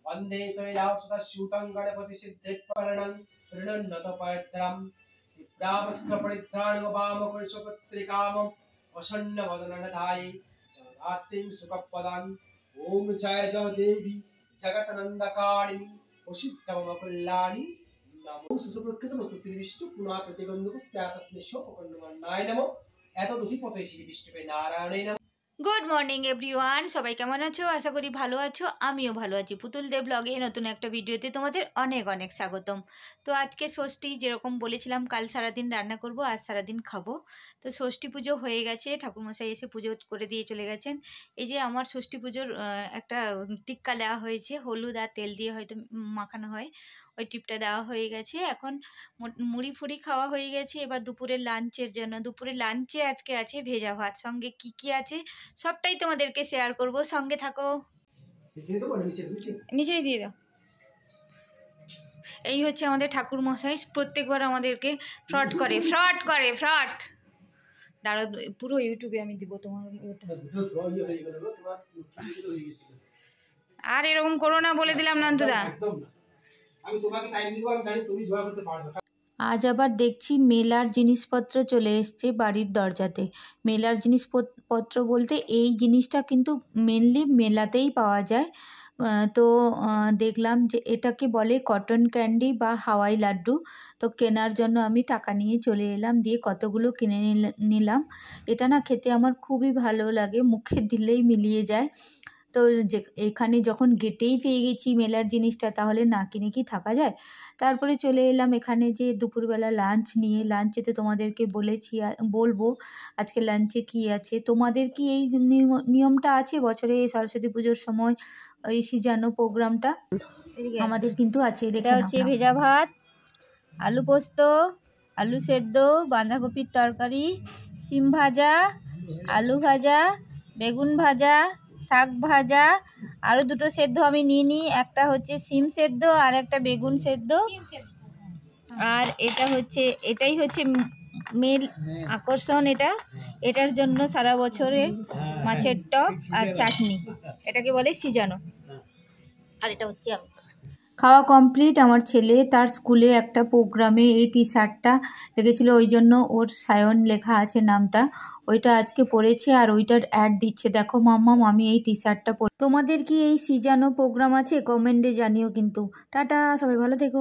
वंदे शैलासुतस्यूतं गणपतिसिद्धेत्परणं ऋणन्नतपयद्रं विप्रामस्थपरित्राणगवामकुर्षपत्रिकामं वसन्नवदनगधाये जगदात्रीं सुखपदां ओम जय जय देवी जगतनंदकारिणी वसिद्धमकल्याणी नमो सुसुप्रकृतमस्तु श्री विष्णु पुनातते गन्धपुष्प्यातस्मै शोपकर्णमन्नाय नमो एतदुतिपते श्री विष्णुवे नारायणे नमः। गुड मर्निंग एवरीवन सबाई केमन आछो आशा करी भालो आछो आमिओ भालो आछि पुतुल दे ब्लगे नतुन एक भिडियोते तोमादेर अनेक अनेक स्वागतम। तो आज के षष्ठी जेरकम बोलेछिलाम काल सारा दिन रान्ना करब आज सारा दिन खाबो। तो षष्ठी पुजो हये गेछे ठाकुरमशाई एसे पुजो करे दिये चले गेछेन। এই যে আমার ষষ্ঠী পুজোর একটা টিক্কা দেওয়া হয়েছে হলুদ আর তেল দিয়ে হয়তো মাখানো হয় ওই টিপটা দেওয়া হয়ে গেছে। এখন মুড়ি ফুড়ি খাওয়া হয়ে গেছে। এবার দুপুরের লাঞ্চের জন্য দুপুরের লাঞ্চে আজকে আছে ভেজা ভাত সঙ্গে কি কি আছে সবটাই তোমাদেরকে শেয়ার করব সঙ্গে থাকো। নিচেই দিয়ে দাও। এই হচ্ছে আমাদের ঠাকুর মশাই প্রত্যেকবার আমাদেরকে ফ্রড করে দাঁড়াও পুরো ইউটিউবে আমি দিব তোমার আর এরকম করো না বলে দিলাম নন্দুদা। আজ আবার দেখছি মেলার জিনিসপত্র চলে এসছে বাড়ির দরজাতে। মেলার জিনিসপত্র বলতে এই জিনিসটা কিন্তু মেনলি মেলাতেই পাওয়া যায়। তো দেখলাম যে এটাকে বলে কটন ক্যান্ডি বা হাওয়াই লাড্ডু। তো কেনার জন্য আমি টাকা নিয়ে চলে এলাম, দিয়ে কতগুলো কিনে নিলাম। এটা না খেতে আমার খুবই ভালো লাগে, মুখে দিলেই মিলিয়ে যায়। তো যে এখানে যখন গেটেই পেয়ে গেছি মেলার জিনিসটা তাহলে না কিনে কি থাকা যায়। তারপরে চলে এলাম এখানে যে দুপুরবেলা লাঞ্চ নিয়ে। লাঞ্চেতে তোমাদেরকে বলবো আজকে লাঞ্চে কি আছে। তোমাদের কি এই নিয়মটা আছে বছরে সরস্বতী পুজোর সময় এই সিজানো প্রোগ্রামটা? আমাদের কিন্তু আছে। এটা হচ্ছে ভেজা ভাত, আলু পোস্ত, আলু সেদ্ধ, বাঁধাকপির তরকারি, সিম ভাজা, আলু ভাজা, বেগুন ভাজা, শাক ভাজা, আরও দুটো সেদ্ধ আমি নিয়ে নিই। একটা হচ্ছে সিম সেদ্ধ আর একটা বেগুন সেদ্ধ। আর এটাই হচ্ছে মেল আকর্ষণ। এটার জন্য সারা বছরে মাছের টক আর চাটনি, এটাকে বলে সিজানো। আর এটা হচ্ছে আমি খাওয়া কমপ্লিট। আমার ছেলে তার স্কুলে একটা প্রোগ্রামে এই টি শার্টটা লেগেছিল, ওই জন্য ওর সায়ন লেখা আছে নামটা, ওইটা আজকে পরেছে আর ওইটার অ্যাড দিচ্ছে। দেখো মাম্মাম আমি এই টি শার্টটা পরে। তোমাদের কি এই সিজানো প্রোগ্রাম আছে? কমেন্টে জানিও কিন্তু। টাটা, সবাই ভালো থেকো।